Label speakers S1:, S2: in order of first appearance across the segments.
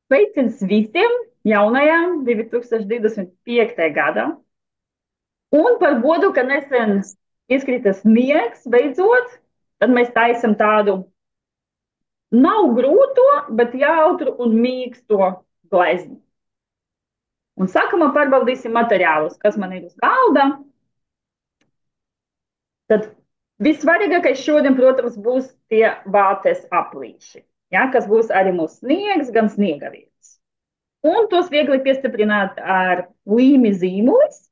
S1: Sveiciens visiem jaunajām 2025. gadā. Un par godu, ka nesen izkrita sniegs beidzot, tad mēs taisam tādu nav grūto, bet jautru un mīksto glezni. Un sākumā pārbaudīsim materiālus, kas man ir uz galda. Tad vissvarīgākais šodien, protams, būs tie vātes aplīši, ja, kas būs arī mūsu sniegs, gan sniegavietis. Un tos viegli piestiprināt ar līmi zīmulis.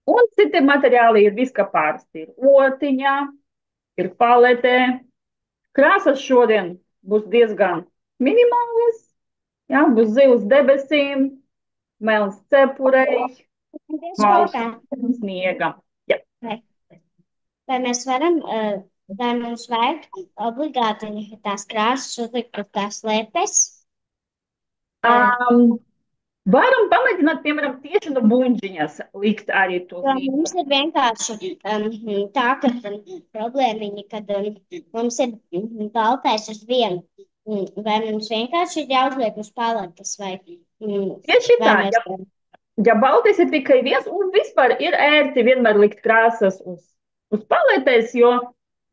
S1: Un citi materiāli ir viss, kā parasti. Ir otiņā, ir paletē. Krāsas šodien būs diezgan minimālas. Ja, būs zils debesīm, melns cepurējs, mākslinieks sniegam. Ja.
S2: Vai mēs varam, vai mums vajag obligāti tās krāsas uzlikt uz tās lēpes?
S1: Varam pamēģināt, piemēram, tieši no buļģiņas likt arī to zīmi.
S2: Mums ir vienkārši tā, ka problēmiņa, kad mums ir baltais uz vienu. Vai mums vienkārši ir jāuzliek uz paletes vai
S1: Tieši tā, ja baltais ir tikai viens, un vispār ir ērti vienmēr likt krāsas uz paletēs, jo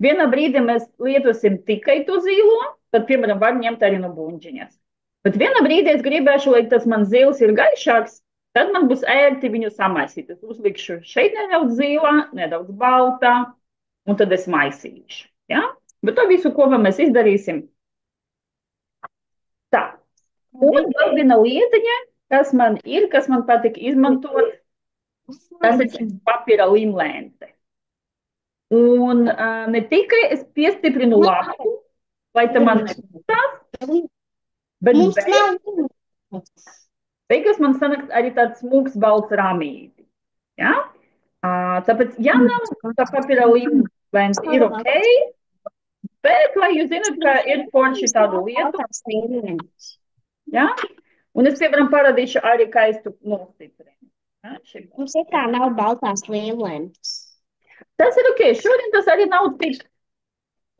S1: vienā brīdī mēs lietosim tikai to zilo, tad, piemēram, var ņemt arī no buļģiņas. Bet vienā brīdī es gribēšu, lai tas man zils ir gaišāks, tad man būs ērti viņu samaisīt. Es uzlikšu šeit nedaudz zilā, nedaudz baltā, un tad es maisīšu. Ja? Bet to visu kopā mēs izdarīsim. Tā. Un vēl viena lietiņa, kas man ir, kas man patīk izmantot, tas ir papīra limlente. Un ne tikai es piestiprinu lapu, lai tā man nesūtās, bet beigās man sanāk arī tāds smūgs balts rāmīti. Ja? Tāpēc, ja nav tā papīra līmens, ir ok, bet, lai jūs zināt, ka ir forši tādu lietu. Ja? Un es, piemēram, parādīšu arī, kā es tu nostiprinu. Ja?
S2: Mums ir kā nav baltās līmens.
S1: Tas ir ok, šodien tas arī nav tik.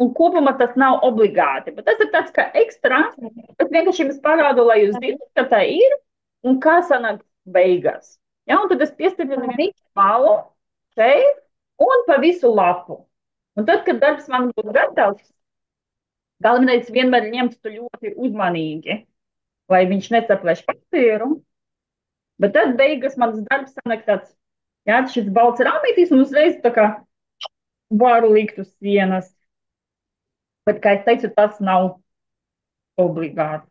S1: Un kopumā tas nav obligāti, bet tas ir tāds kā ekstra. Es vienkārši jums parādu, lai jūs zināt, ka tā ir un kā sanāk beigās. Ja, un tad es piestiprinu visu malu šeit un pa visu lapu. Un tad, kad darbs man būs gatavs, galvenais vienmēr ņemt to ļoti uzmanīgi, lai viņš nesaplēš papīru. Bet tad beigās mans darbs sanāk tāds, ja, šis balts rāmītis un uzreiz tā kā varu likt uz sienas. Bet, kā es teicu, tas nav obligāti.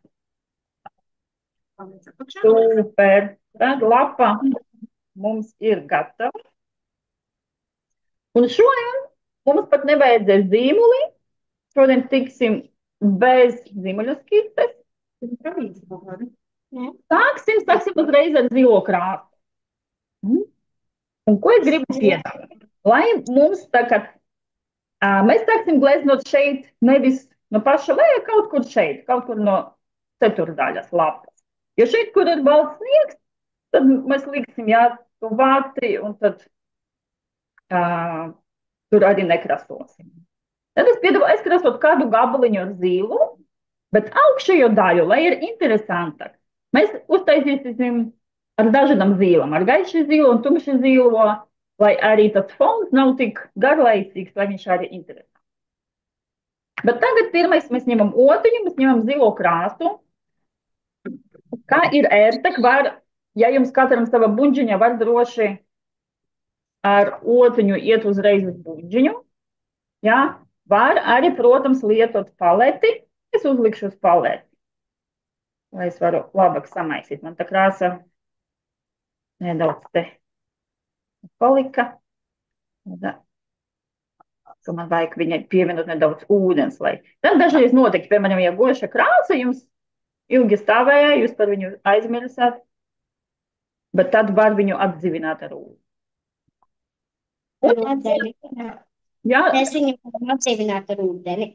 S1: Super. Tad lapa mums ir gatava. Un šodien mums pat nevajadzēs zīmuli. Šodien tiksim bez zīmuļu skistes. Sāksim uzreiz ar zilo krāsu. Un ko es gribu piedāvāt? Lai mums tagad mēs sāksim gleznot šeit, nevis no paša lejā, kaut kur šeit, kaut kur no ceturdaļas lapas. Jo šeit, kur ir balts sniegs, tad mēs liksim, jā, to vāti, un tad tur arī nekrasosim. Tad es piedāvāju aizkrasot kādu gabaliņu ar zīlu, bet augšējo daļu, lai ir interesantāk, mēs uztaisīsim ar dažādām zīlām, ar gaišu zīlu un tumšu zīlo, lai arī tas fons nav tik garlaicīgs, lai viņš arī interesants. Bet tagad pirmais mēs ņemam otiņu, mēs ņemam zilo krāsu. Kā ir ērtāk, var, ja jums katram sava buļģiņa, var droši ar otiņu iet uzreiz uz buļģiņu. Ja? Var arī, protams, lietot paleti. Es uzlikšu uz paleti, lai es varu labāk samaisīt. Man tā krāsa nedaudz te palika. Ka man vajag viņai pievienot nedaudz ūdens. Tad dažreiz notiek, piemēram, ja goša krāsa jums ilgi stāvēja, jūs par viņu aizmirsāt, bet tad var viņu atdzīvināt ar ūdeni. Jā,
S2: es viņu varu atdzīvināt ar ūdeni.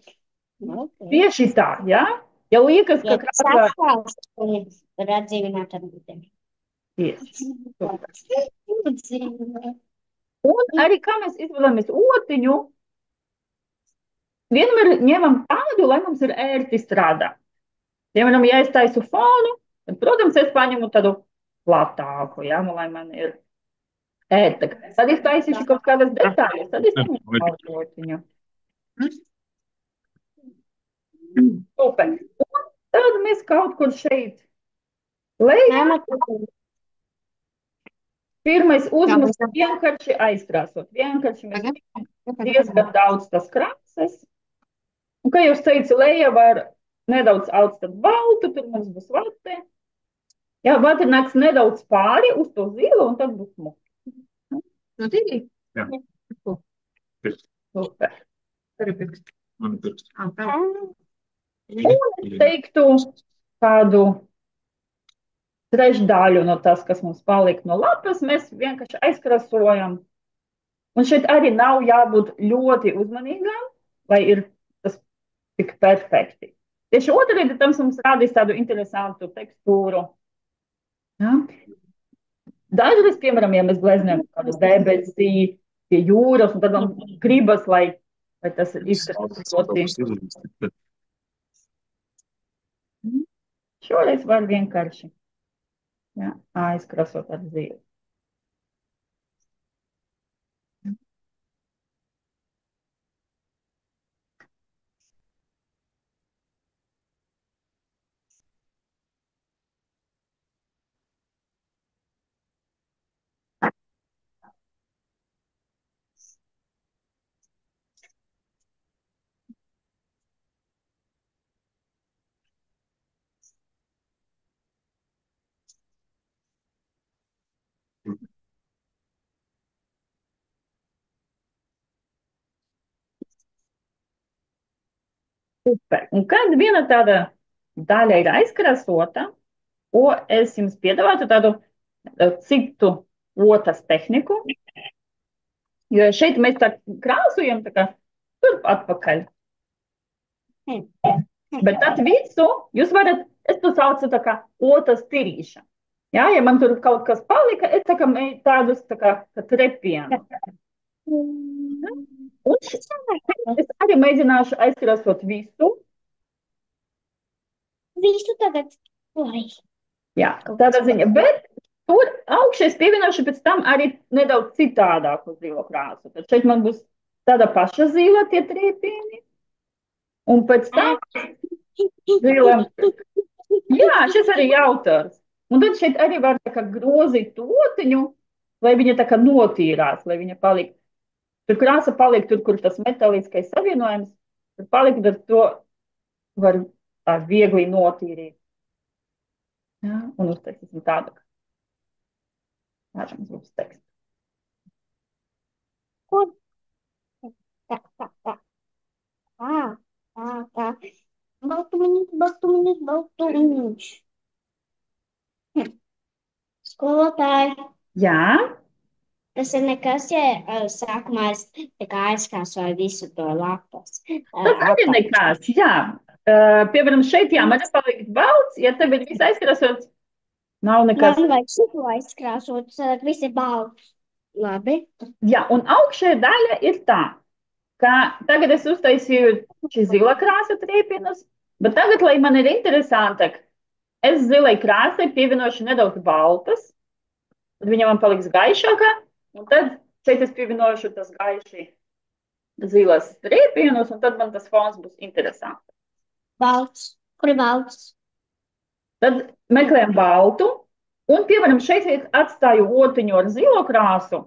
S1: Okay. Tieši tā, jā. Ja liekas, ka krāsa
S2: var atdzīvināt ar ūdeni.
S1: Un arī kā mēs izvēlamies otiņu, vienmēr ņemam tādu, lai mums ir ērti strādāt. Piemēram, ja es taisu fonu, tad, protams, es paņemu tādu platāku, jā, nu, lai man ir ērtāk. Tad es taisīšu kaut kādas detaļas, tad es paņemu augotiņu. Super. Un tad mēs kaut kur šeit lejā.
S2: Māma,
S1: Pirmais uzmest vienkārši aizkrāsot. Vienkārši mēs diezgan daudz tas krāsas. Un, kā jūs teicu, lejā var nedaudz augstāt baltu, tur mums būs vate. Jā, vate nāks nedaudz pāri uz to zilo, un tad būs smuki.
S3: No tīri?
S4: Jā.
S1: Super.
S3: Tur ir pirksts.
S4: Man ir pirksts.
S3: Tā.
S1: Un es teiktu kādu trešdaļu no tas, kas mums palika no lapas, mēs vienkārši aizkrasojam. Un šeit arī nav jābūt ļoti uzmanīgām, lai ir tas tik perfekti. Tieši otrādi tam mums rādīs tādu interesantu tekstūru. Ja? Dažreiz, piemēram, ja mēs gleznojam kādu debesī pie jūras, un tad man gribas, lai tas izskatās ļoti. Šoreiz var vienkārši aizkrasot ar zīli. Super. Un kad viena tāda daļa ir aizkrasota, es jums piedāvātu tādu citu rotas tehniku, jo šeit mēs tā krāsojam tā kā turp atpakaļ. Bet tad visu jūs varat, es to saucu tā kā otas tirīša. Jā, ja man tur kaut kas palika, es tā kā tādus tā kā trepienu. Un es arī mēģināšu aizkrasot visu.
S2: Visu tagad. Oi.
S1: Jā, tādā ziņa. Bet tur augšā es pievienošu pēc tam arī nedaudz citādāku zilo krāsu. Tad šeit man būs tāda paša zila tie triepieni. Un pēc tam zilam. Jā, šis arī jautars. Un tad šeit arī var tā kā grozīt to otiņu, lai viņa tā kā notīrās, lai viņa paliek. Tur krāsa paliek tur, kur tas metāliskais savienojums, tur paliek, tad to var tā viegli notīrīt. Jā, un uztaisīsim tādu. Tāda mums būs teksts.
S2: Ko? Tā. Baltumiņš. Skolotāji.
S1: Jā.
S2: Tas ir nekas, ja sākumā es tā kā aizkrāsoju visu to lapas.
S1: Tas arī nekas, jā. Piemēram, šeit, jā, man ir palikt balts, ja tev ir viss aizkrāsots, nav nekas.
S2: Man vajag šito aizkrāsot, tad viss ir balts. Labi.
S1: Jā, un augšējā daļa ir tā, ka tagad es uztaisīju šī zila krāsa triepienus, bet tagad, lai man ir interesantāk, es zilai krāsai pievienošu nedaudz baltas, tad viņa man paliks gaišākā, un tad šeit es pievienošu tas gaiši zilas triepienus, un tad man tas fons būs interesants.
S2: Balts. Kur ir balts?
S1: Tad meklējam baltu, un, piemēram, šeit atstāju otiņu ar zilo krāsu,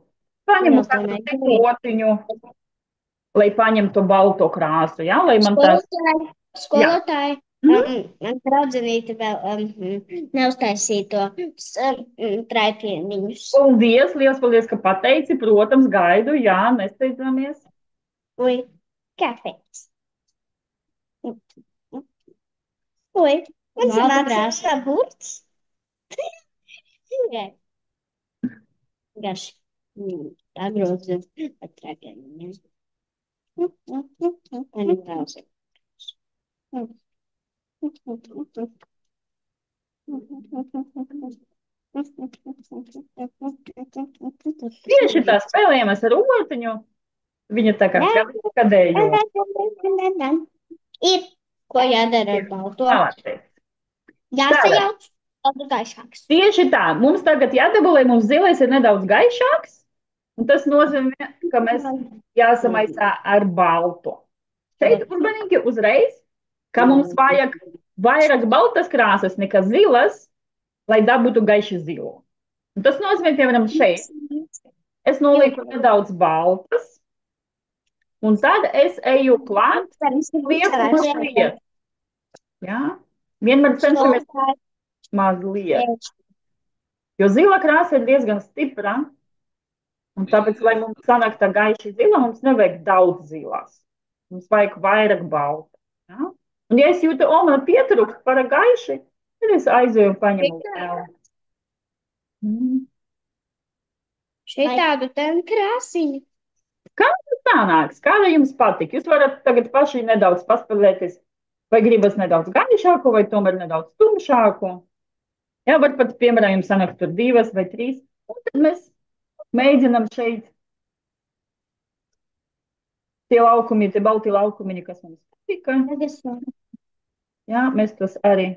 S1: paņemu kādu citu otiņu, lai paņemtu balto krāsu, jā, lai man tas...
S2: Skolotāji, man draudzenīte vēl neuztaisīja to traipieniņus.
S1: Paldies, liels paldies, ka pateici, protams, gaidu, jā, nesteidzamies.
S2: Ui, kāpēc? Ui, man sanāks burts. Garši. Atgrozos ar traipieniņiem.
S1: Tieši tā spēlējamies ar otiņu, viņa tā kā kadējo.
S2: Ir, ko jādara ar balto? Jāsajauc, tad gaišāks.
S1: Tieši tā. Mums tagad jādabū, lai mums zilais ir nedaudz gaišāks. Un tas nozīmē, ka mēs jāsamaisā ar baltu. Šeit uzmanīgi uzreiz, ka mums vajag vairāk baltas krāsas nekā zilas, lai dabūtu gaiši zilu. Un tas nozīmē, piemēram, šeit es nolieku nedaudz baltas, un tad es eju klāt, lieku mazliet. Ja? Vienmēr cenšamies mazliet. Jo zila krāsa ir diezgan stipra, un tāpēc, lai mums sanāk tā gaiši zila, mums nevajag daudz zilās. Mums vajag vairāk balta. Ja? Un ja es jūtu, o, man pietrūkst par gaiši, tad es aizēju un paņemu vēl.
S2: Šeit tādu ten krāsiņu.
S1: Kā tas sanāks? Kāda jums patīk? Jūs varat tagad paši nedaudz paspēlēties, vai gribas nedaudz gaišāku, vai tomēr nedaudz tumšāku. Jā, var pat, piemēram, jums sanāk tur 2 vai 3. Un tad mēs mēģinam šeit tie laukumi, tie balti laukumiņi, kas mums patika. Jā, mēs tos arī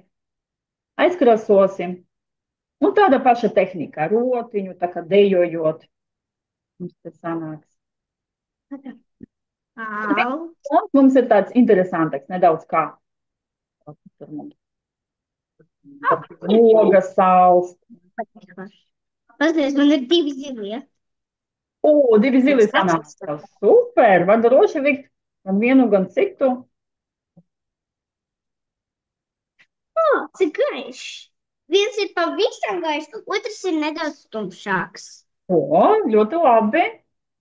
S1: aizkrasosim. Un tāda paša tehnika, rotiņu, tā kā dejojot. Mums tas sanāks. Un mums ir tāds interesantāks, nedaudz kā. Tur mums. Logas sāls.
S2: Paskatās, man ir 2 zilie.
S1: O, 2 zili sanāks. Super, var droši likt gan vienu, gan citu.
S2: O, cik gaišs. Viens ir pavisam gaišs, otrs ir nedaudz tumšāks.
S1: O, ļoti labi.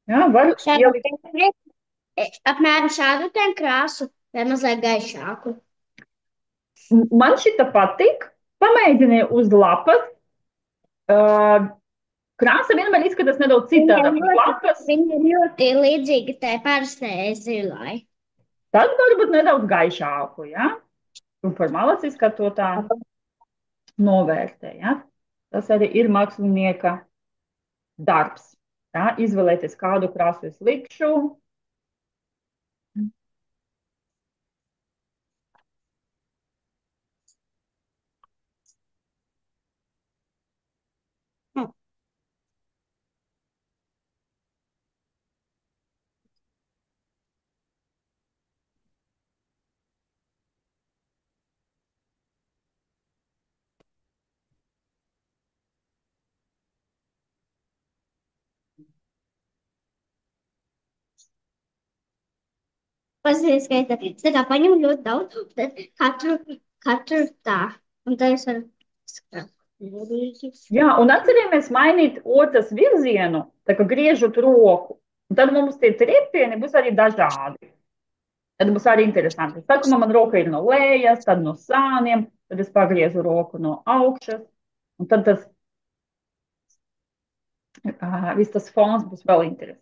S1: Jā, var ielikt.
S2: Apmēram šādu ten krāsu, vai mazliet gaišāku.
S1: Man šita patīk. Pamēģini uz lapas. Krāsa vienmēr izskatās nedaudz citādi.
S2: Viņa ir ļoti līdzīga tai parastajai zilai.
S1: Tad varbūt nedaudz gaišāku, ja? Un formālas izskatotā novērtē, ja? Tas arī ir mākslinieka darbs. Ja? Izvēlēties, kādu krāsu es likšu.
S2: Paskatās, ka es tā kā paņemu ļoti daudz, tad katru tā. Un tā es varu skrāt.
S1: Jā, un atcerieties mainīt otras virzienu, tā kā griežot roku. Un tad mums tie triepieni būs arī dažādi. Tad būs arī interesanti. Sākumā man roka ir no lejas, tad no sāniem, tad es pagriezu roku no augšas. Un tad tas, viss tas fons būs vēl interesants.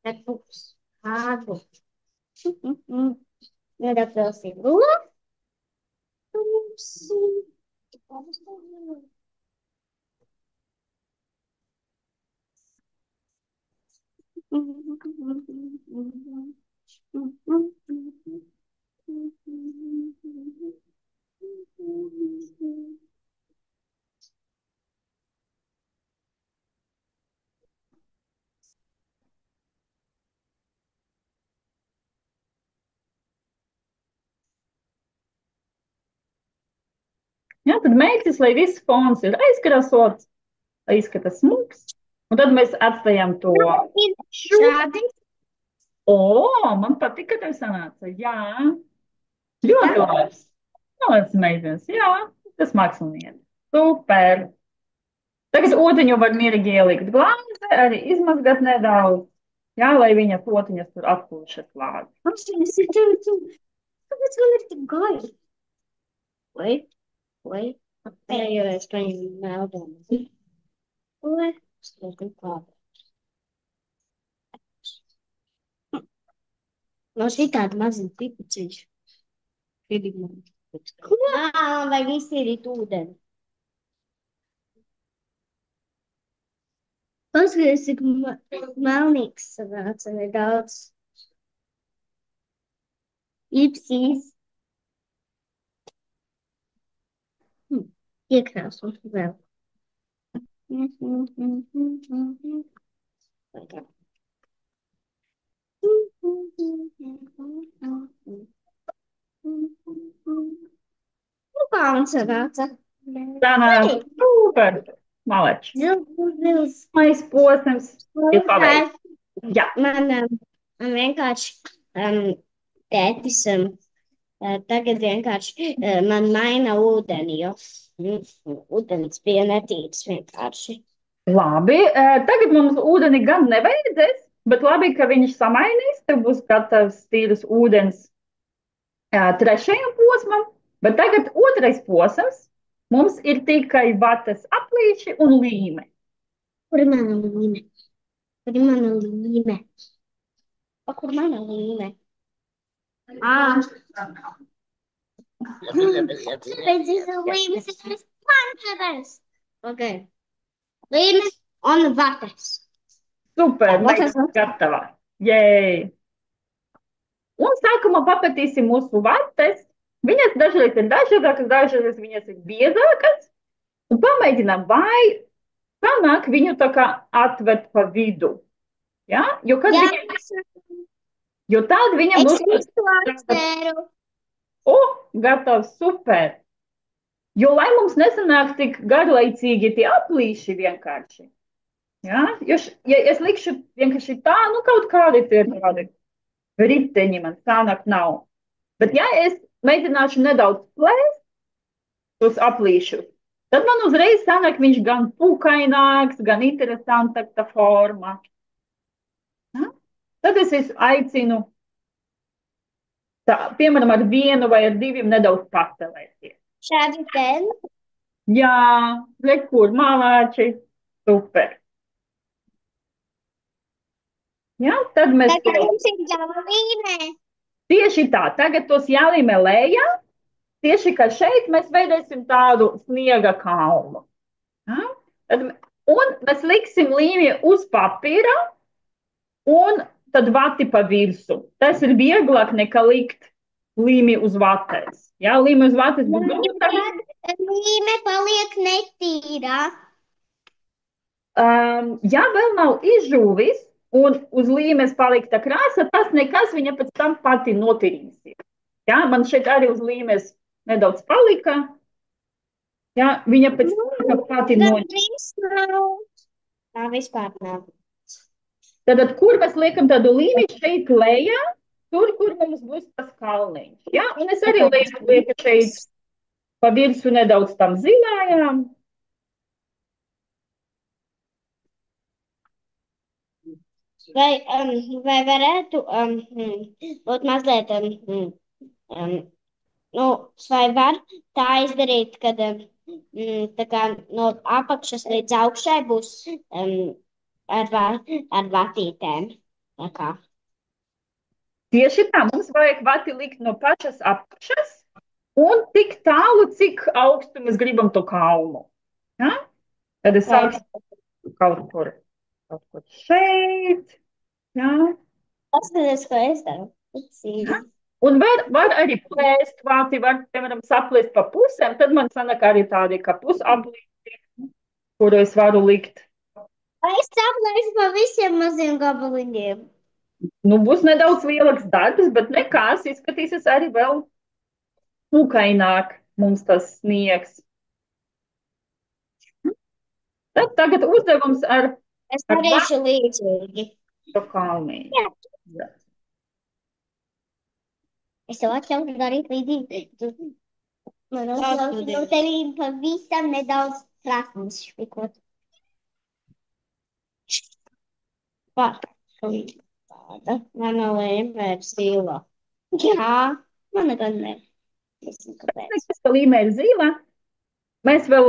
S2: Tad būs kādu. Nedaudz vēl
S1: Ja, tad mēģis, lai viss fons ir aizkrasots, lai izskatās smuks. Un tad mēs atstājam to.
S2: šādi.
S1: O, man patīk, ka tev sanāca. Jā, ļoti labs. Labs meitenes, jā, Tas mākslinieks. Super. Tagad ūdeņu var mierīgi ielikt glāzē, arī izmazgat nedaudz, jā, lai viņa potiņas tur atpūšas lādi.
S2: Apstāties, kāpēc man ir tik gaļa? Vai, pēdējais paņem meldomu. Vai, skatu klāt. No šitāda maziņa pipuciņš. Ko? Vai visi ir ūdeni? Paskaties, cik melnīgs sanāca nedaudz. Ipsīs. Iekrāsot vēl. Nu, kā man sanāca?
S1: Tā nāk, super, malečs.
S2: Zils.
S1: Mais posms ir paveikts. Jā,
S2: Man vienkārši tētis tagad vienkārši man maina ūdeni, jo ūdens bija netīrs vienkārši.
S1: labi. Tagad mums ūdeni gan nevajadzēs, bet labi, ka viņš samainīs. Tev būs gatavs tīrs ūdens trešajam posmam, bet tagad otrais posms. Mums ir tikai vatas aplīši un līme.
S2: Kur ir mana līme? Kur ir mana līme? Kur mana līme? Pēc līmes ir planšetes. Ok. Līme un vatas.
S1: Super,
S2: Vatas
S1: mēs gatava. Jēj! Un sākumā papatīsim mūsu vatas. Viņas dažreiz ir dažādākas, dažreiz viņas ir biezākas. Un pamēģinām, vai sanāk viņu tā kā atvert pa vidu. Ja? Jo tad viņa būs...
S2: atvēru.
S1: O, gatavs, super! Jo, lai mums nesanāk tik garlaicīgi tie aplīši vienkārši. Ja? Jo, ja es likšu vienkārši tā, nu kaut kādi tie tādi riteņi man sanāk nav. Bet ja es mēģināšu nedaudz plēst tos aplīšus, tad man uzreiz sanāk viņš gan pūkaināks, gan interesantāk tā forma. Ja? Tad es aicinu, tā, piemēram, ar vienu vai ar diviem nedaudz pastelēties.
S2: Šādi ten.
S1: Jā, rekur, malāči, super. Ja? Tad mēs
S2: Tagad mums ir jālīmē.
S1: tieši tā, tagad tos jālīmē lejā, tieši kā šeit mēs veidēsim tādu sniega kalnu. Ja? Un mēs liksim līmi uz papīra un tad vati pa virsu. Tas ir vieglāk nekā likt līmi uz vates. Ja? Līmi uz vates būs grūtāk.
S2: Līme paliek netīra.
S1: Ja vēl nav izžuvis un uz līmes palikta krāsa, tas nekas viņa pēc tam pati notirīsies. Ja? Man šeit arī uz līmes nedaudz palika. Ja? Viņa pēc tam pati notirīs.
S2: Tā vispār nav.
S1: Tad, kur mēs liekam tādu līmi šeit lejā, tur, kur mums būs tas kalniņš. Ja? Un es arī lieku šeit pa virsu nedaudz tam zilājām.
S2: Vai varētu būt mazliet, nu, vai var tā izdarīt, kad tā kā no apakšas līdz augšai būs ar vatītēm? Tā kā.
S1: Tieši tā, mums vajag vati likt no pašas apakšas un tik tālu, cik augstu mēs gribam to kalnu. Ja? Tad es sākšu kaut kur šeit. Ja?
S2: Paskaties, ko es daru.
S1: Ja? Un var arī plēst vati, var, piemēram, saplēst pa pusēm, tad man sanāk arī tādi kā pusaplīti, kuru es varu likt.
S2: Es saplēšu pa visiem maziem gabaliņiem.
S1: Nu, būs nedaudz lielāks darbs, bet nekas, izskatīsies arī vēl pūkaināk mums tas sniegs. Tad tagad uzdevums ar
S2: Es darīšu līdzīgi.
S1: kalniņu.
S2: Jā. Es tev atļauju darīt līdzīgi. Man uzklausīt no tevi pavisam nedaudz prasmes špikot. Par tāda mana lēma ir zila. Jā, mana gan ne. Nezinu, kāpēc.
S1: Tas, ka līmē ir zila. Mēs vēl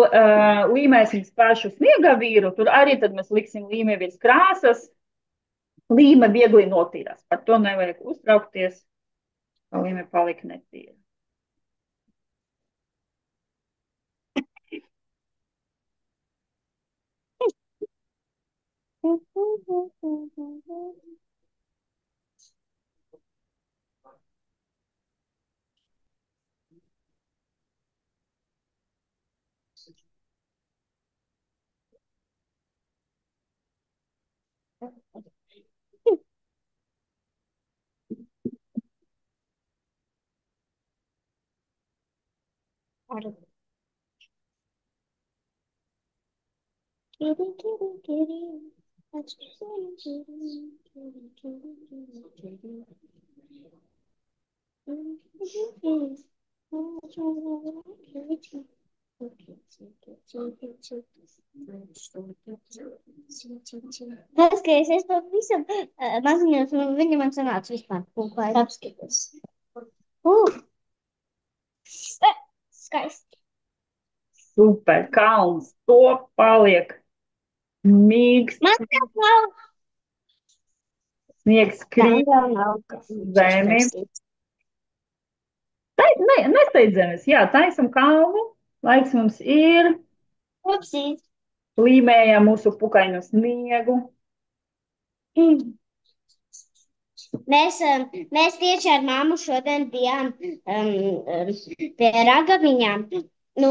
S1: līmēsim pašu sniegavīru. Tur arī tad mēs liksim līmē virs krāsas. Līme viegli notīrās. Par to nevajag uztraukties, ka līme palika netīra.
S2: Tas, ka es pavisam maziņos, un viņa man sanāca vispār pūklājas apskaties. Skaisti.
S1: Super, kalns, to paliek mīgs,
S2: Man tā nav.
S1: sniegs
S2: Tā
S1: krīt
S2: vēl nav.
S1: zemi. Nesteidzamies, jā, taisam kalnu, laiks mums ir,
S2: Upsīt.
S1: līmējam mūsu pukainu sniegu.
S2: Mēs tieši ar mammu šodien bijām pie ragaviņām,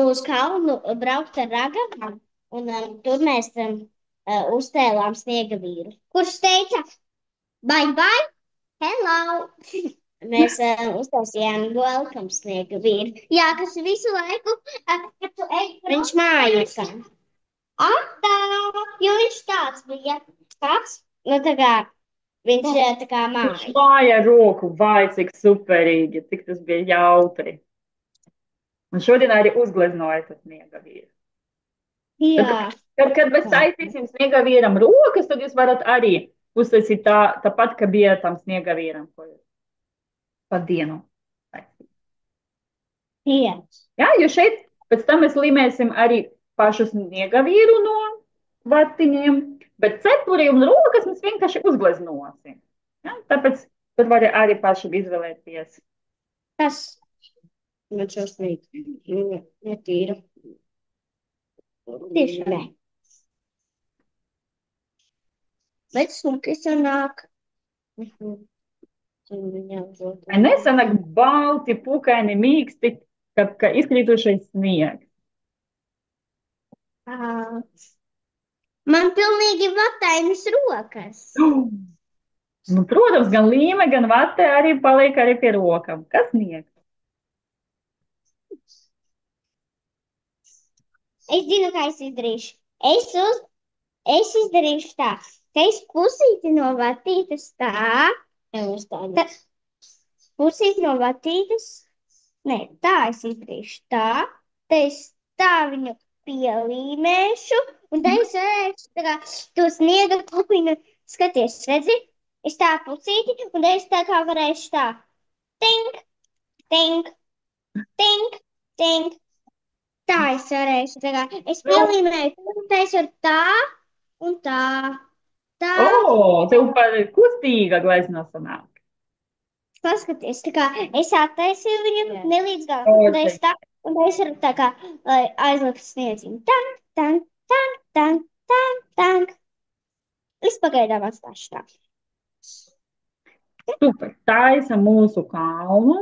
S2: uz kalnu braukt ar ragavām, un tur mēs uzcēlām sniegavīru, kurš teica, bye bye, hello! Mēs uztaisījām welcome sniegavīru. Jā, kas visu laiku, kad tu ej, viņš mājas. Atā, jo viņš tāds bija. Tāds? Nu, tā kā viņš tā kā
S1: Viņš
S2: māja.
S1: māja roku, vai cik superīgi, cik tas bija jautri. Un šodien arī uzgleznoja tas sniegavīru.
S2: Jā.
S1: Kad mēs taisīsim sniegavīram rokas, tad jūs varat arī uztaisīt tāpat, kā bija tam sniegavīram, ko jūs pa dienu taisīt.
S2: Jā.
S1: Jā, jo šeit pēc tam mēs līmēsim arī pašu sniegavīru no vatiņiem, bet cepuri un rokas mēs vienkārši uzgleznosim. Ja? Tāpēc tad var arī paši izvēlēties.
S2: Tas man šausmīgi netīra. Tieši ne. Bet smuki sanāk.
S1: Vai nesanāk balti, pukaini, mīksti, kā izkrītušais sniegs?
S2: Man pilnīgi vatainas rokas.
S1: Nu, protams, gan līme, gan vate arī paliek arī pie rokām. Kas sniegs?
S2: Es zinu, kā es izdarīšu. Es izdarīšu tā, ka es pusīti no vatītes tā, pusīti no vatītes, ne, tā es izdarīšu tā, te es tā viņu pielīmēšu, un te es varēšu tā kā to sniega kupiņu, skaties, redzi, es tā pusīti, un te es tā kā varēšu tā, tink, tink, tink, tink. Tā es varēšu, tā kā es pielīmēju, un tā es varu tā un tā, tā.
S1: Tev par kustīga glezno sanāk.
S2: Paskaties, tā kā es attaisīju viņu nelīdz galam, un tā es tā, un tā es varu tā kā aizlikt sniedziņu. Tank, tank, tank, tank, tank, tank. Es pagaidām atstāšu tā.
S1: Super, taisa mūsu kalnu.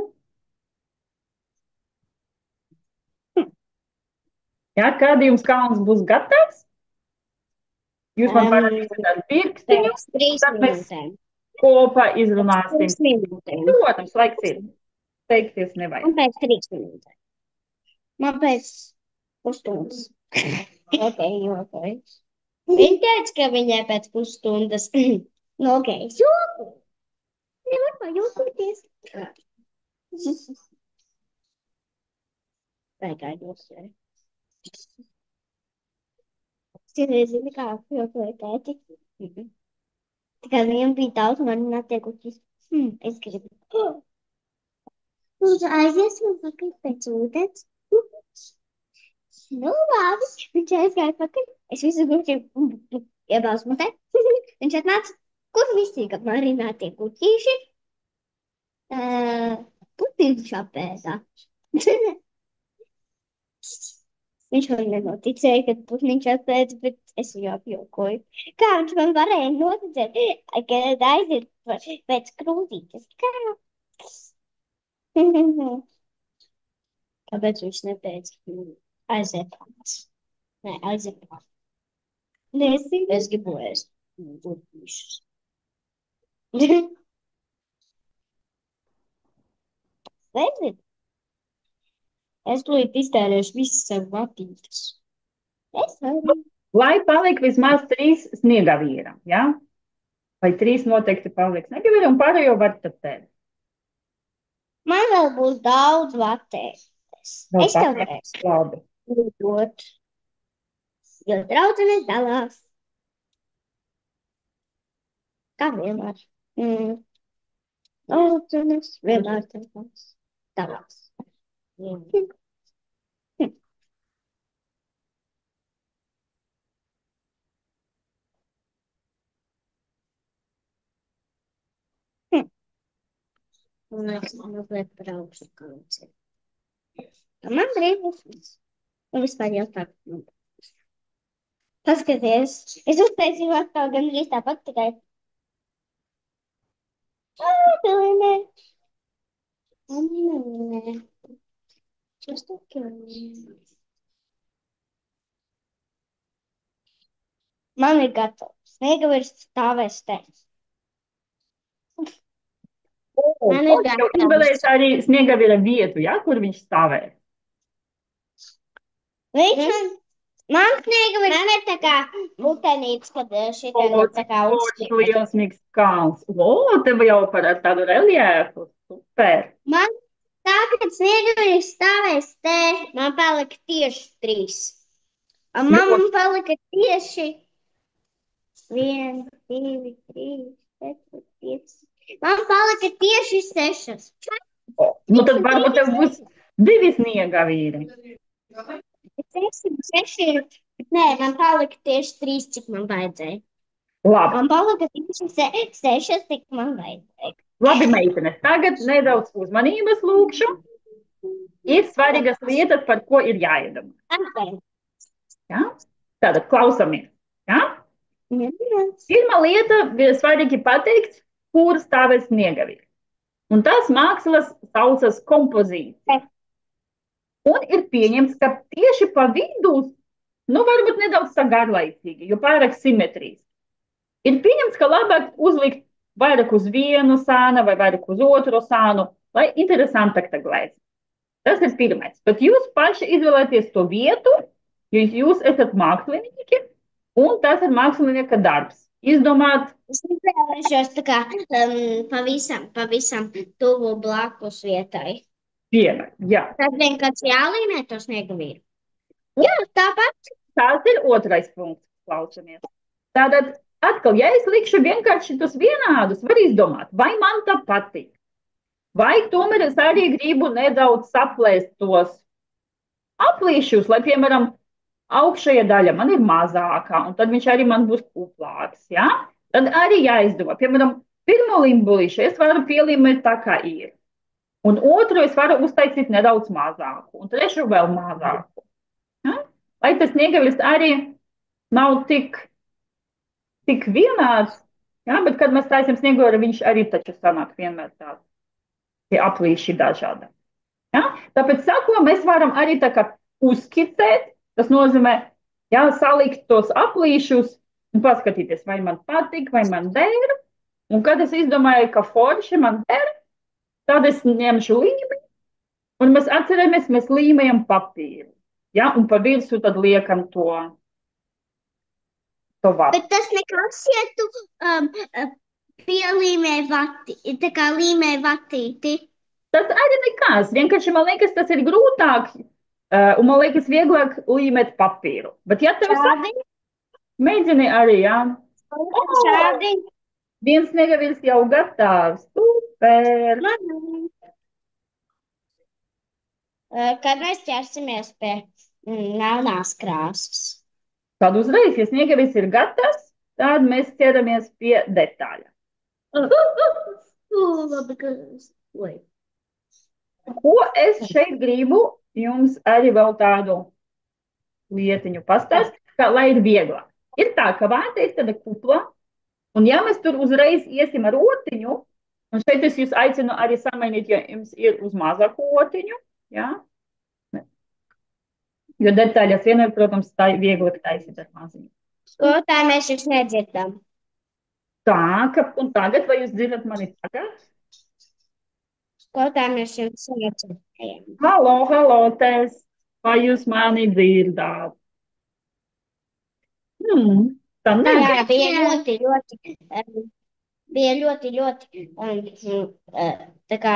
S1: Ja, kad jums kalns būs gatavs, jūs man parādīsiet ar pirkstiņu, tad mēs kopā izrunāsim.
S2: 3 minūtēm.
S1: Protams, laiks ir. Teikties nevajag.
S2: Man pēc 3 minūtēm. Man pēc pusstundas. Ok. Viņa teica, ka viņai pēc pusstundas. Nu, ok. Joku. Nevar pajokoties. Vai gaidos. Citreiz zini, kā pieautoja tēti. Tikai viņam bija daudz marināti tiekuķis. Es gribu. Lūdzu, aiziesim pakaļ pēc ūdens. Nu, labi. Viņš aizgāja pakaļ. Es visu gurķi iebāzu mutē. Viņš atnāca, kur visi marinātie kuķīši. Pupiņš apēdā. Viņš man nenoticēja, kad putniņš atpēc, bet es viņu apjokoju. Kā viņš man varēja noticēt, kad aiziet pēc krūtītes? Kā? Kāpēc viņš neteica? Aiziet pats. Nē, aiziet pats. Nezinu. Es gribu ēst burbuļus. Nezinu. Es tūlīt iztērēšu visas sev vatītas. Es varu.
S1: Lai paliek vismaz 3 sniegavīram, ja? Vai 3 noteikti paliek sniegavīri un pārējo var tad tēt.
S2: Man vēl būs daudz vatēs.
S1: Vēl
S2: Es tev
S1: paliek
S2: varēšu
S1: labi.
S2: dot. Jo draudzenes dalās. Kā vienmēr. Draudzenes vienmēr dalās. Un es mazliet braukšu kāds. Man brīvs. Un vispār jau tā. Paskaties. Es uztaisīju atkal gandrīz tāpat tikai. Pilnē. Nē. Kas tā kā? Man ir gatavs. Sniegavīrs stāvēs te. Man ir
S1: Jūs
S2: gatavs.
S1: izvēlēties arī sniegavīra vietu, ja? Kur viņš stāvē.
S2: Man sniegavīrs. Man ir tā kā mutenīts, kad šitien ir tā kā uzskript.
S1: Lielsmīgs kalns. Tev jau par tādu reliefu. Super.
S2: Man tagad sniegavīrs stāvēs te. Man palika tieši 3. Un man palika tieši 1, 2, 3, 4, 5. Man palika tieši 6.
S1: Nu tad varbūt tev būs 2 sniegavīri.
S2: 6. Nē, man palika tieši 3, cik man vajadzēja.
S1: Labi.
S2: Man palika tieši 6, cik man vajadzēja.
S1: Labi, meitenes, tagad nedaudz uzmanības lūkšu. Ir svarīgas lietas, par ko ir jāiedomā. Ja? Tātad klausamies. Ja? Pirmā lieta, svarīgi pateikt, kur stāvēs sniegavīri. Un tas mākslas saucas kompozīcija. Un ir pieņemts, ka tieši pa vidu, varbūt nedaudz sagarlaicīgi, jo pārāk simetrijas. Ir pieņemts, ka labāk uzlikt vairāk uz vienu sānu vai vairāk uz otru sānu, lai interesantāk tā glēs. Tas ir pirmais. Bet jūs paši izvēlēties to vietu, jo jūs esat mākslinieki, un tas ir mākslinieka darbs. Izdomāt.
S2: Es izvēlēšos tā kā pavisam tuvu blakus vietai.
S1: Viena, jā.
S2: Tad vienkārši jālīmē to sniegavīru. Jā, tāpat.
S1: Tas ir otrais punkts, klausamies. Tātad, atkal, ja es likšu vienkārši tos vienādus, var izdomāt, vai man tā patīk. Vai tomēr es arī gribu nedaudz saplēst tos aplīšus, lai, piemēram, augšējā daļa man ir mazākā, un tad viņš arī man būs kuplāks, ja? Tad arī jāizdomā. Piemēram, pirmo limbulīšu es varu pielīmēt tā, kā ir. Un otru es varu uztaisīt nedaudz mazāku, un trešo vēl mazāku. Ja? Lai tas sniegavirs arī nav tik vienāds, ja? Bet kad mēs taisam sniegaviru, viņš arī taču sanāk vienmēr tāds. Tie aplīši dažādi. Ja? Tāpēc sākumā mēs varam arī tā kā uzskicēt, tas nozīmē, ja, salikt tos aplīšus un paskatīties, vai man patīk, vai man der. Un kad es izdomāju, ka forši man der, tad es ņemšu līmeni, un mēs atceramies, mēs līmējam papīru. Ja? Un pa virsu tad liekam to vatu.
S2: Bet tas nekas, ja tu pielīmē vati, tā kā līmē vatīti.
S1: Tas arī nekas. Vienkārši man liekas, tas ir grūtāk, Un man liekas, vieglāk līmēt papīru. Bet, ja tev saka,
S2: Šādi,
S1: mēģini arī, jā.
S2: šādi.
S1: Viens sniegavīrs jau gatavs. Super!
S2: Kad mēs ķersimies pie melnās krāsas.
S1: Tad uzreiz, ja sniegavīrs ir gatavs, tad mēs ķeramies pie detaļām.
S2: Labi, ka...
S1: Ko es šeit gribu jums arī vēl tādu lietiņu pastāstīt, lai ir vieglāk. Ir tā, ka vārta ir tāda kupla, un ja mēs tur uzreiz iesim ar otiņu, un šeit es jūs aicinu arī samainīt, ja jums ir uz mazāku otiņu, jā? Jo detaļas vienmēr, protams, tā vieglāk taisīt ar maziņu.
S2: Skolotāji, mēs jūs nedzirdam.
S1: Tā, un tagad, vai jūs dzirdat mani tagad?
S2: Skolotāji, mēs jūs nedzirdam.
S1: Halo, tēs, vai jūs mani dzirdat? Tā
S2: Jā,
S1: nedzird.
S2: bija ļoti, tā kā,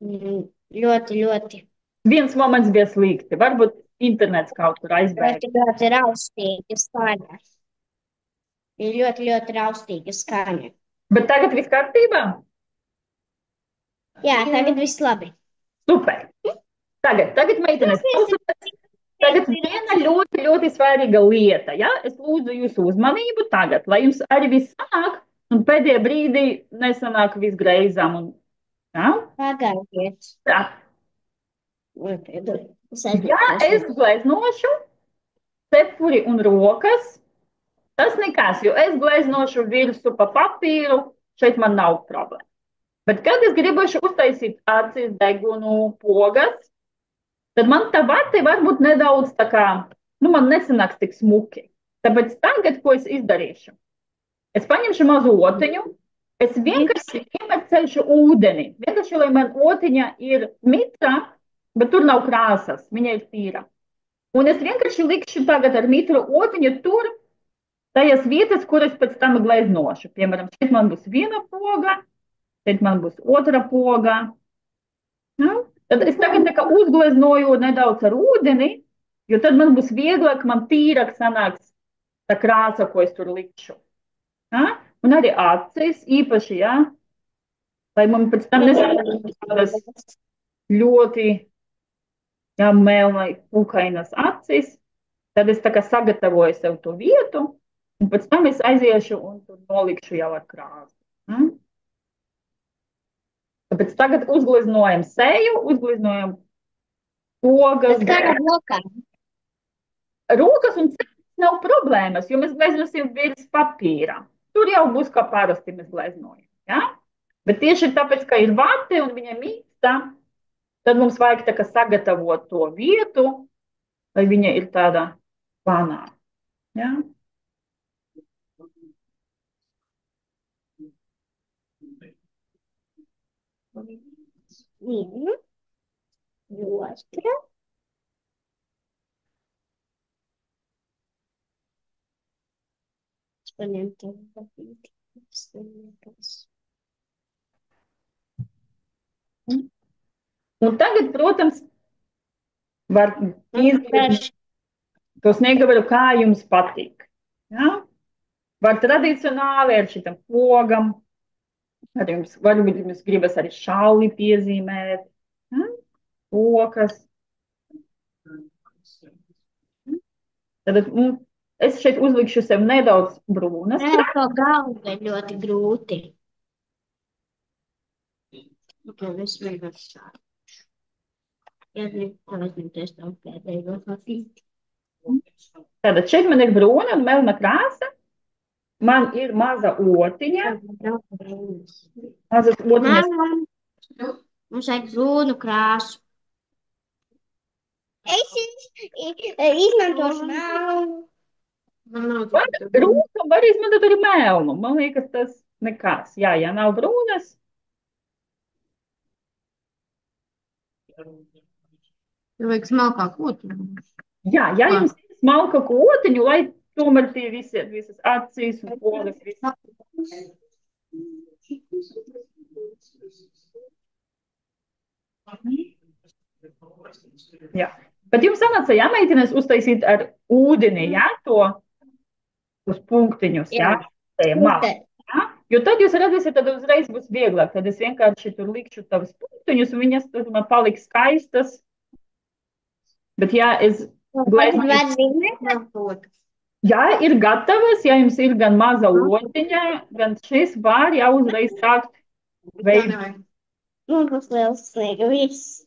S2: ļoti,
S1: Viens moments bija slikti, varbūt internets kaut kur aizbēga.
S2: ļoti raustīga skaņa. Bija ļoti raustīga skaņa.
S1: Bet tagad viss kārtībā?
S2: Jā, tagad viss labi.
S1: Super. Tagad meitenes, klausoties, tagad viena ļoti svarīga lieta, ja? Es lūdzu jūsu uzmanību tagad, lai jums arī viss sanāk, un pēdējā brīdī nesanāk viss greizām. Ja?
S2: Pagaidiet.
S1: Tā. Ja es gleznošu cepuri un rokas, tas nekas, jo es gleznošu virsmu pa papīru, šeit man nav problēma. Bet kad es gribēšu uztaisīt acis, degunu, pogas, tad man tā vate varbūt nedaudz tā kā, man nesanāks tik smuki. Tāpēc tagad, ko es izdarīšu? Es paņemšu mazu otiņu, es vienkārši iemercelšu ūdeni. Vienkārši, lai man otiņa ir mitra, bet tur nav krāsas, viņa ir tīra. Un es vienkārši likšu tagad ar mitru otiņu tur, tajās vietas, kuras pēc tam gleznošu. Piemēram, šeit man būs viena poga, šeit man būs otra poga. Ja? Tad es tagad tā kā uzgleznoju nedaudz ar ūdeni, jo tad man būs vieglāk, man tīrāk sanāks tā krāsa, ko es tur likšu. Ja? Un arī acis īpaši, ja? Lai man pēc tam nesanāks tādas ļoti melnai pūkainas acis, tad es tā kā sagatavoju sev to vietu, un pēc tam es aiziešu un tur nolikšu jau ar krāsu. Ja? Tāpēc tagad uzgleznojam seju, uzgleznojam pogas.
S2: Kāda rokā?
S1: Rokas un cepures nav problēmas, jo mēs gleznosim virs papīra. Tur jau būs kā parasti mēs gleznojam. Ja? Bet tieši tāpēc, ka ir vate un viņa mīksta, tad mums vajag tā kā sagatavot to vietu, lai viņa ir tāda plānā. Ja?
S2: Viena, otra. Paņemt to papīri.
S1: Un tagad, protams, var izdarīt to sniegaveru, kā jums patīk. Ja? Var tradicionāli ar šitam pogam, varbūt jums gribas arī šalli piezīmēt, ja? Pokas. Tad es šeit uzlikšu sev nedaudz brūnas.
S2: Nē, to galvu ir ļoti grūti. Es vienkārši šādu. Ja aizņemties to pēdējo papīti.
S1: Tātad šeit man ir brūna un melna krāsa. Man ir maza otiņa. Mazas otiņas.
S2: Mums vajag brūnu krāsu. Es izmantošu melnu.
S1: Brūnu var izmantot arī melnu. Man liekas, tas nekas. Jā, ja nav brūnas.
S3: Tur vajag smalkāku otiņu.
S1: Jā, ja jums ir smalkāku otiņu, lai tomēr tie visas acīs un pogas visas. Jā. Bet jums sanāca, ja meitenes uztaisīt ar ūdeni, jā, to uz punktiņus, jā,
S2: Jā.
S1: tajā malā. Ja? Jo tad jūs redzēsiet, tad uzreiz būs vieglāk. Tad es vienkārši tur likšu tavas punktiņus, un viņas tur man paliks skaistas. Bet jā, es gleznoju.
S2: Var zīmēt?
S1: Jā, ir gatavas, ja jums ir gan maza otiņa, gan šis var jau uzreiz sākt veidot.
S2: Man būs liels sniega viss.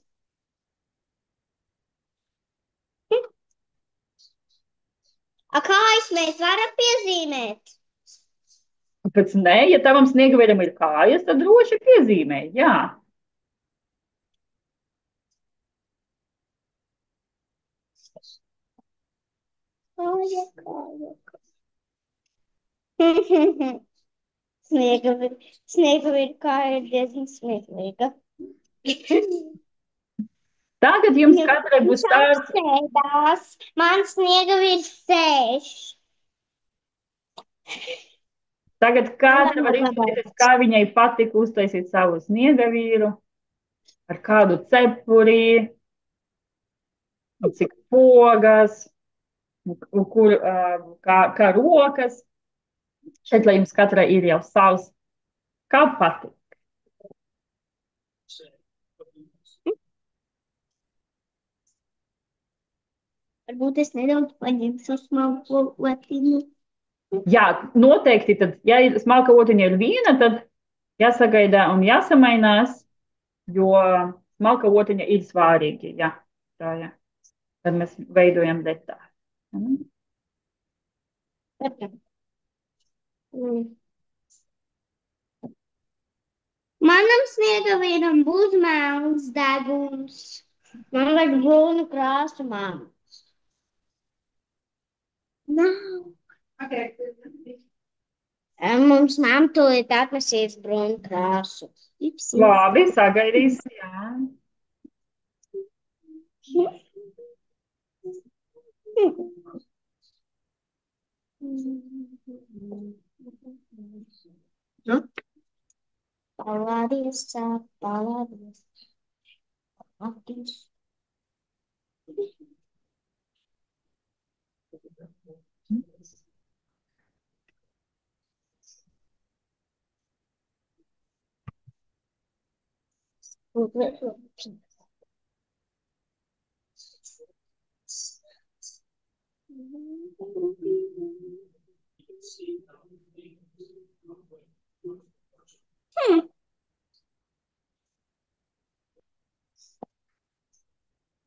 S2: A kājas mēs varam piezīmēt?
S1: Kāpēc nē, ja tavam sniegveram ir kājas, tad droši piezīmē, jā.
S2: Sniega kā ir diezgan smieklīga.
S1: Tagad jums katrai būs tāds.
S2: Sēdās. Man sniega virs sēž.
S1: Tagad katra var izdarīt, kā viņai patika uztaisīt savu sniegavīru, ar kādu cepurī, cik pogas, kur, kā rokas. Šeit, lai jums katrai ir jau savs, kā patīk.
S2: Varbūt es nedaudz paņemšu smalko otiņu.
S1: Jā, noteikti, tad, ja ir smalka otiņa ir viena, tad jāsagaida un jāsamainās, jo smalka otiņa ir svārīgi, jā. Tā, jā. Tad mēs veidojam detāli.
S2: Manam sniegavīram būs melns deguns. Man vajag brūnu krāsu māmu. Nav. Mums mamma tūlīt atnesīs brūnu krāsu.
S1: Labi, sagaidīs, jā.
S2: Paldies, paldies. Paldies.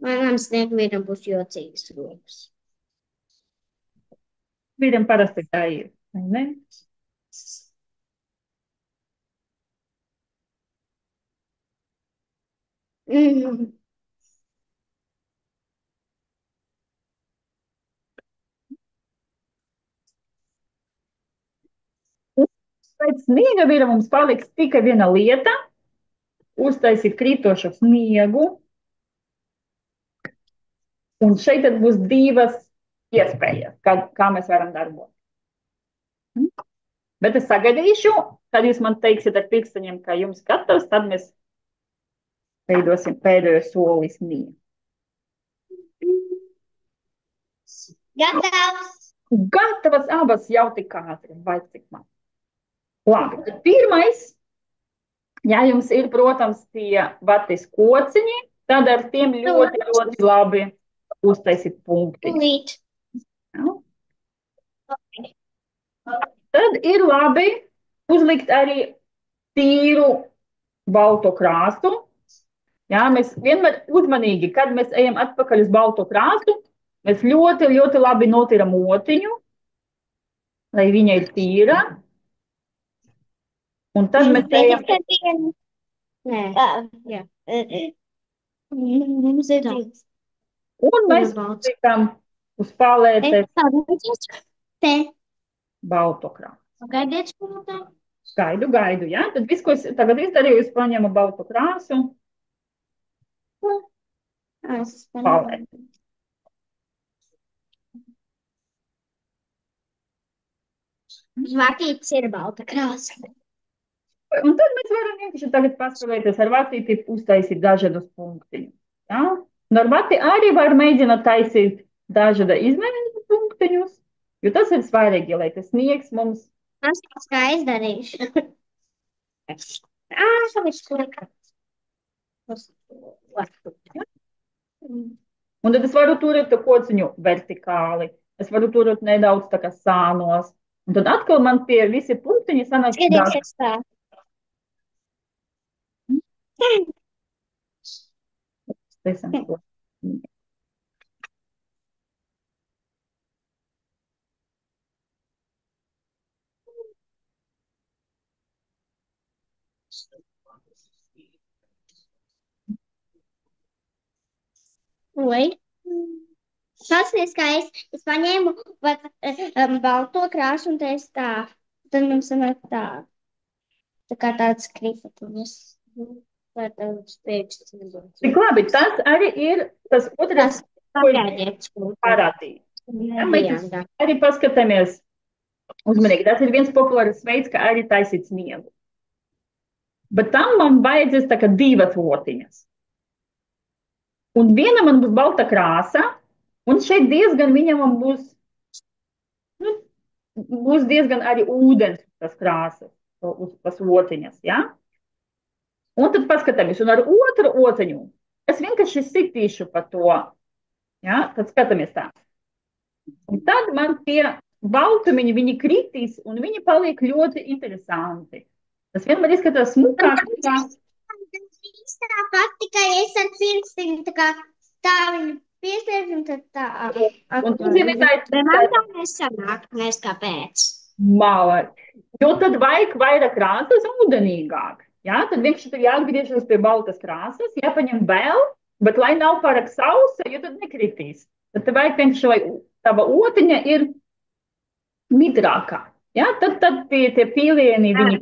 S2: Manam sniegvīram būs jocīgas rokas.
S1: Vīram parasti tā ir, vai ne? Pēc sniegavīra mums paliks tikai viena lieta - uztaisīt krītošu sniegu. Un šeit tad būs divas iespējas, kā mēs varam darbot. Bet es sagaidīšu, kad jūs man teiksiet ar pirkstiņiem, ka jums gatavs, tad mēs veidosim pēdējo soli sniegu.
S2: Gatavs!
S1: Gatavas abas jau tik ātri, vai cik man. Labi, tad pirmais, ja jums ir, protams, tie vatis kociņi, tad ar tiem ļoti, ļoti labi uztaisīt punkti. Ja? Tad ir labi uzlikt arī tīru balto krāsu. Ja? Mēs vienmēr uzmanīgi, kad mēs ejam atpakaļ uz balto krāsu, mēs ļoti, ļoti labi notiram otiņu, lai viņa ir tīra. Un tad mēs ejam.
S2: Nē, jā. Mums ir divas.
S1: Un mēs liekam uz palētes
S2: Te.
S1: balto krāsu.
S2: Gaidiet spūtē.
S1: Gaidu, jā. Tad viss, ko es tagad izdarīju, es paņemu balto krāsu. Palēti.
S2: Vatītis ir balta krāsa.
S1: Un tad mēs varam vienkārši tagad paspēlēties ar vatīti, uztaisīt dažādus punktiņus. Ja? Normāti arī var mēģināt taisīt dažāda izmēģinājuma punktiņus, jo tas ir svarīgi, lai tas sniegs mums.
S2: Tas tāds kā es darīšu. Šobrīd slikti.
S1: Un tad es varu turēt to kociņu vertikāli. Es varu turēt nedaudz tā kā sānos. Un tad atkal man pie visi punktiņi sanāk daži.
S2: Skatīsies tā.
S1: Taisam to.
S2: Oi. Tas ir skaisti. Es paņēmu balto krāsu un teicu tā. Tad mums sanāk tā. Tā kā tāds krifatiņas. Vai tāds pēkšņi.
S1: Tik labi, tas arī ir tas otrais, ko es parādīju. Ja, mēs arī paskatāmies uzmanīgi. Tas ir viens populārs veids, kā arī taisīt sniegu. Bet tam man vajadzēs tā kā divas otiņas. Un viena man būs balta krāsa, un šeit diezgan viņam būs, nu, būs diezgan arī ūdens tas krāsas, uz tas otiņas, ja? Un tad paskatāmies, un ar otru otiņu es vienkārši sitīšu pa to, ja? Tad skatāmies tā. Un tad man tie baltumiņi, viņi kritīs, un viņi paliek ļoti interesanti. Tas vienmēr izskatās smukāk.
S2: Tā pat tikai es ar pirkstiņu tā viņu piespiežu un tad tā.
S1: Un tu zini, tā ir.
S2: Man tā nesanāk, nes kāpēc.
S1: Mala. Jo tad vajag vairāk krāsas ūdenīgāk. Ja? Tad vienkārši jāatgriežas pie baltas krāsas, jāpaņem vēl, bet lai nav pārāk sausa, jo tad nekritīs. Tad vajag vienkārši, lai tava otiņa ir midrākā. Ja? Tad tie pīlieni viņi.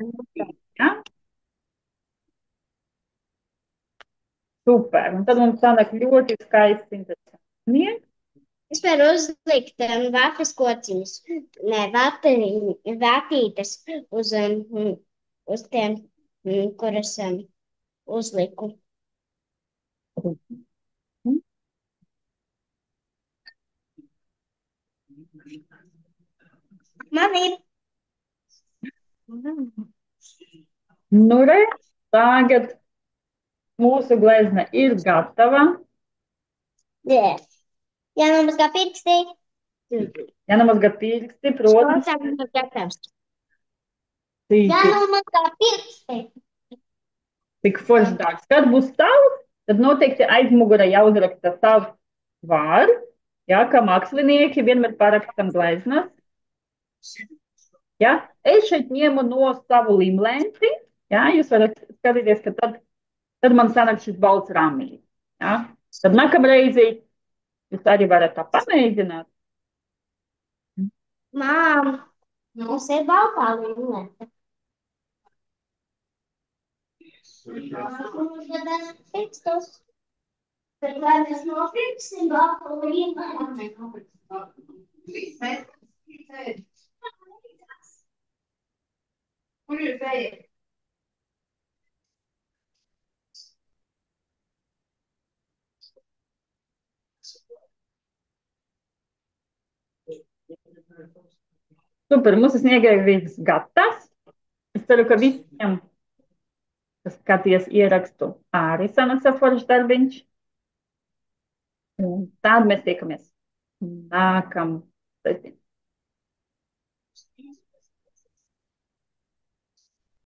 S1: Ja? Super. Un tad mums sanāk ļoti skaisti interesanti.
S2: Es varu uzlikt vātas kociņus, ne vātītes uz tiem, kuras uzliku. Man ir.
S1: Nu, re, tagad mūsu glezna ir gatava.
S2: Jā, jānomazgā pirksti.
S1: Jānomazgā pirksti, protams.
S2: Jānomazgā pirksti.
S1: Tik forši dārgs. Kad būs tavs, tad noteikti aizmugurē jāuzraksta savs vārds. Jā, kā mākslinieki vienmēr parakstam gleznas. Jā, es šeit ņemu no savu limlenti. Jā, jūs varat skatīties, ka tad man sanāk šis balts rāmīgs. Ja? Tad nākamreiz jūs arī varat tā pamēģināt.
S2: Mām, mums ir baltā līnija. Mums ir tekstos. Bet vai mēs nopirksim baltā līnija?
S3: Kur ir vēja?
S1: Super, mūsu sniega ir viss gatavs. Es ceru, ka visiem, kas skaties ierakstu, arī sanāks foršs darbiņš. Un tad mēs tiekamies nākamā sestdienā.